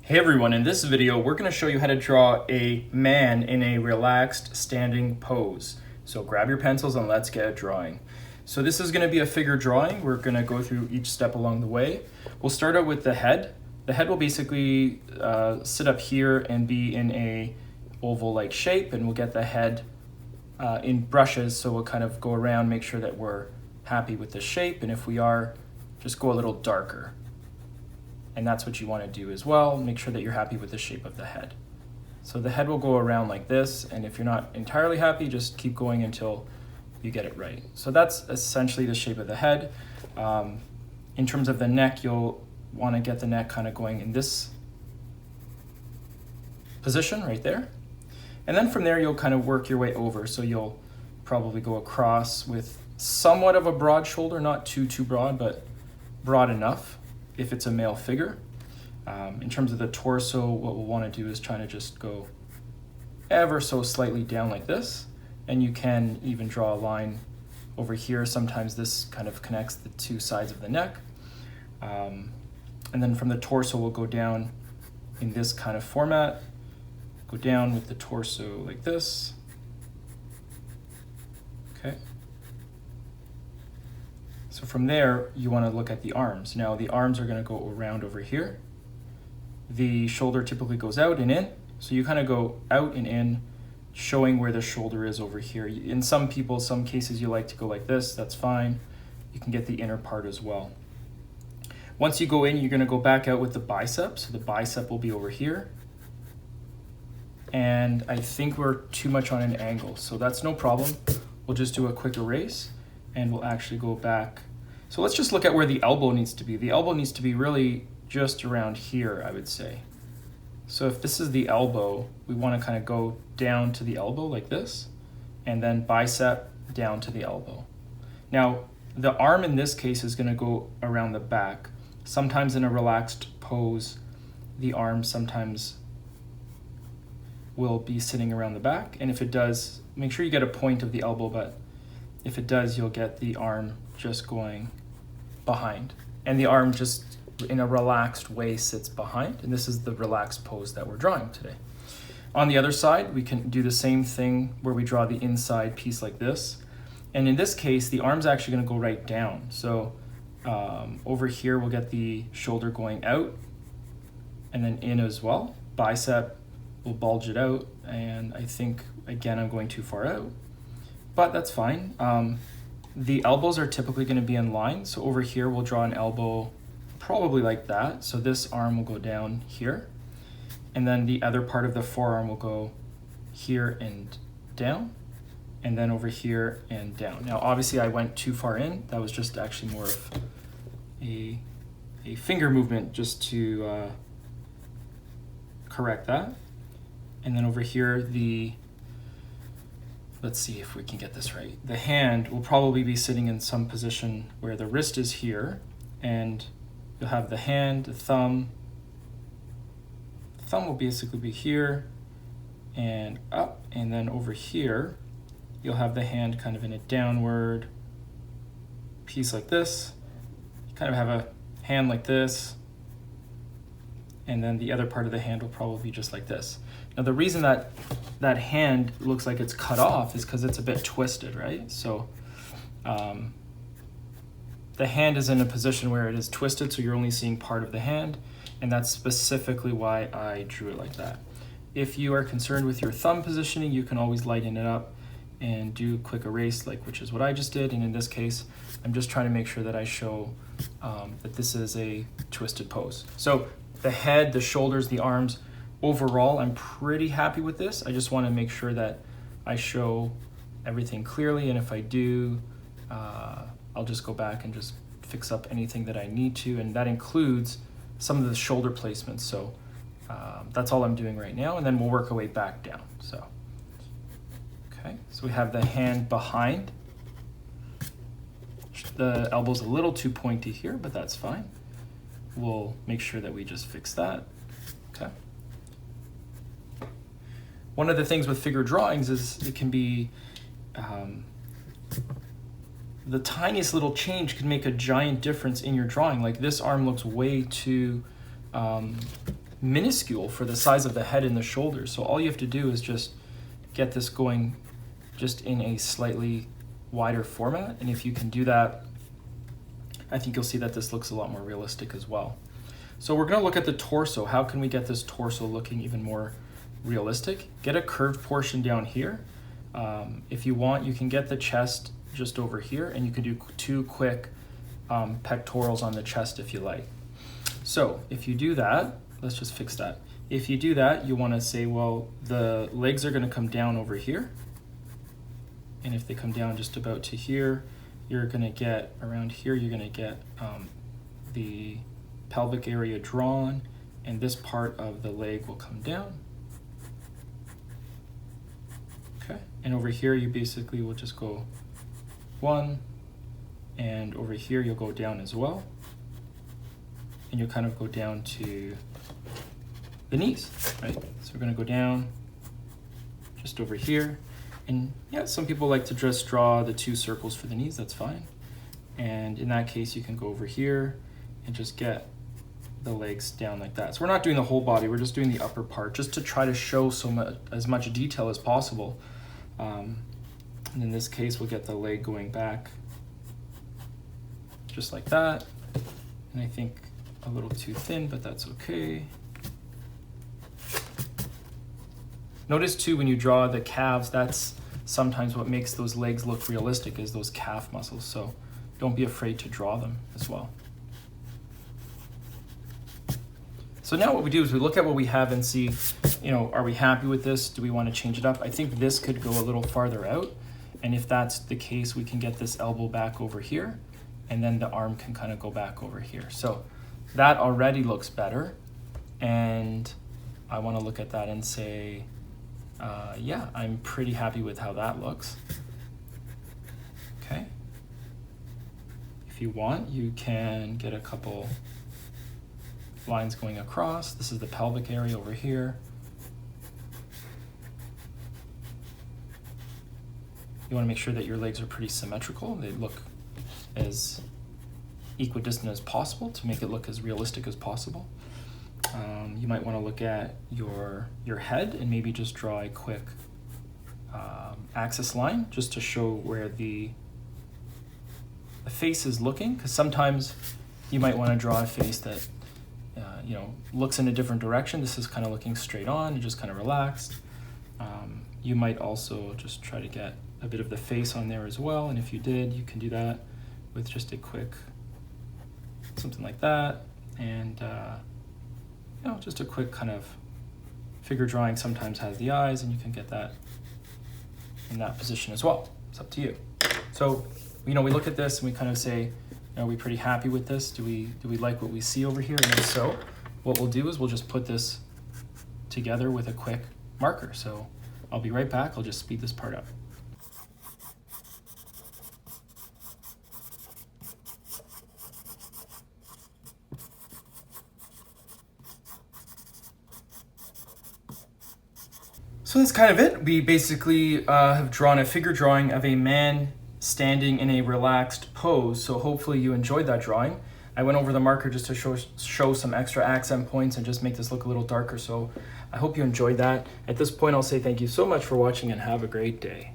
Hey everyone, in this video we're going to show you how to draw a man in a relaxed standing pose. So grab your pencils and let's get drawing. So this is going to be a figure drawing. We're going to go through each step along the way. We'll start out with the head. The head will basically sit up here and be in a oval-like shape, and we'll get the head in brushes, so we'll kind of go around, make sure that we're happy with the shape, and if we are, just go a little darker. And that's what you want to do as well. Make sure that you're happy with the shape of the head. So the head will go around like this, and if you're not entirely happy, just keep going until you get it right. So that's essentially the shape of the head. In terms of the neck, you'll want to get the neck kind of going in this position right there. And then from there, you'll kind of work your way over. So you'll probably go across with somewhat of a broad shoulder, not too broad, but broad enough if it's a male figure. In terms of the torso, what we'll want to do is try to just go ever so slightly down like this, and you can even draw a line over here. Sometimes this kind of connects the two sides of the neck. And then from the torso, we'll go down in this kind of format, go down with the torso like this. Okay. So from there, you want to look at the arms. Now the arms are going to go around over here. The shoulder typically goes out and in. So you kind of go out and in, showing where the shoulder is over here. In some people, some cases you like to go like this, that's fine. You can get the inner part as well. Once you go in, you're going to go back out with the bicep. So the bicep will be over here. And I think we're too much on an angle, so that's no problem. We'll just do a quick erase, and we'll actually go back. So let's just look at where the elbow needs to be. The elbow needs to be really just around here, I would say. So if this is the elbow, we want to kind of go down to the elbow like this, and then bicep down to the elbow. Now, the arm in this case is going to go around the back. Sometimes in a relaxed pose, the arm sometimes will be sitting around the back, and if it does, make sure you get a point of the elbow, but if it does, you'll get the arm just going behind. And the arm just in a relaxed way sits behind. And this is the relaxed pose that we're drawing today. On the other side, we can do the same thing where we draw the inside piece like this. And in this case, the arm's actually gonna go right down. So over here, we'll get the shoulder going out and then in as well. Bicep will bulge it out. And I think, again, I'm going too far out, but that's fine. The elbows are typically going to be in line. So over here, we'll draw an elbow probably like that. So this arm will go down here. And then the other part of the forearm will go here and down. And then over here and down. Now, obviously, I went too far in. That was just actually more of a finger movement just to correct that. And then over here, let's see if we can get this right. The hand will probably be sitting in some position where the wrist is here, and you'll have the hand, the thumb. The thumb will basically be here and up, and then over here, you'll have the hand kind of in a downward piece like this. You kind of have a hand like this, and then the other part of the hand will probably be just like this. Now the reason that that hand looks like it's cut off is because it's a bit twisted, right? So the hand is in a position where it is twisted, so you're only seeing part of the hand, and that's specifically why I drew it like that. If you are concerned with your thumb positioning, you can always lighten it up and do a quick erase, which is what I just did, and in this case, I'm just trying to make sure that I show that this is a twisted pose. So the head, the shoulders, the arms, overall, I'm pretty happy with this. I just want to make sure that I show everything clearly, and if I do, I'll just go back and just fix up anything that I need to, and that includes some of the shoulder placements. So that's all I'm doing right now, and then we'll work our way back down. So, okay, so we have the hand behind. The elbow's a little too pointy here, but that's fine. We'll make sure that we just fix that. Okay. One of the things with figure drawings is it can be the tiniest little change can make a giant difference in your drawing. Like this arm looks way too minuscule for the size of the head and the shoulders. So all you have to do is just get this going just in a slightly wider format. And if you can do that, I think you'll see that this looks a lot more realistic as well. So we're gonna look at the torso. How can we get this torso looking even more realistic? Get a curved portion down here. If you want, you can get the chest just over here, and you can do 2 quick pectorals on the chest if you like. So if you do that, let's just fix that. If you do that, you wanna say, well, the legs are gonna come down over here. And if they come down just about to here, you're gonna get, around here, you're gonna get the pelvic area drawn, and this part of the leg will come down. Okay, and over here, you basically will just go 1, and over here, you'll go down as well. And you'll kind of go down to the knees, right? So we're gonna go down just over here. And yeah, some people like to just draw the 2 circles for the knees, that's fine. And in that case, you can go over here and just get the legs down like that. So we're not doing the whole body, we're just doing the upper part, just to try to show as much detail as possible. And in this case, we'll get the leg going back just like that. And I think a little too thin, but that's okay. Notice too, when you draw the calves, that's sometimes what makes those legs look realistic, is those calf muscles. So don't be afraid to draw them as well. So now what we do is we look at what we have and see, are we happy with this? Do we want to change it up? I think this could go a little farther out. And if that's the case, we can get this elbow back over here, and then the arm can kind of go back over here. So that already looks better. And I want to look at that and say, yeah, I'm pretty happy with how that looks. Okay. If you want, you can get a couple lines going across. This is the pelvic area over here. You want to make sure that your legs are pretty symmetrical. They look as equidistant as possible to make it look as realistic as possible. You might want to look at your head and maybe just draw a quick axis line just to show where the face is looking, because sometimes you might want to draw a face that looks in a different direction. This is kind of looking straight on and just kind of relaxed. You might also just try to get a bit of the face on there as well, and if you did, you can do that with just a quick something like that, and just a quick kind of figure drawing sometimes has the eyes, and you can get that in that position as well. It's up to you. So we look at this and we kind of say, are we pretty happy with this? Do we like what we see over here? And if so, what we'll do is we'll just put this together with a quick marker. So I'll be right back. I'll just speed this part up. So that's kind of it. We basically have drawn a figure drawing of a man standing in a relaxed pose. So hopefully you enjoyed that drawing. I went over the marker just to show some extra accent points and just make this look a little darker. So I hope you enjoyed that. At this point, I'll say thank you so much for watching and have a great day.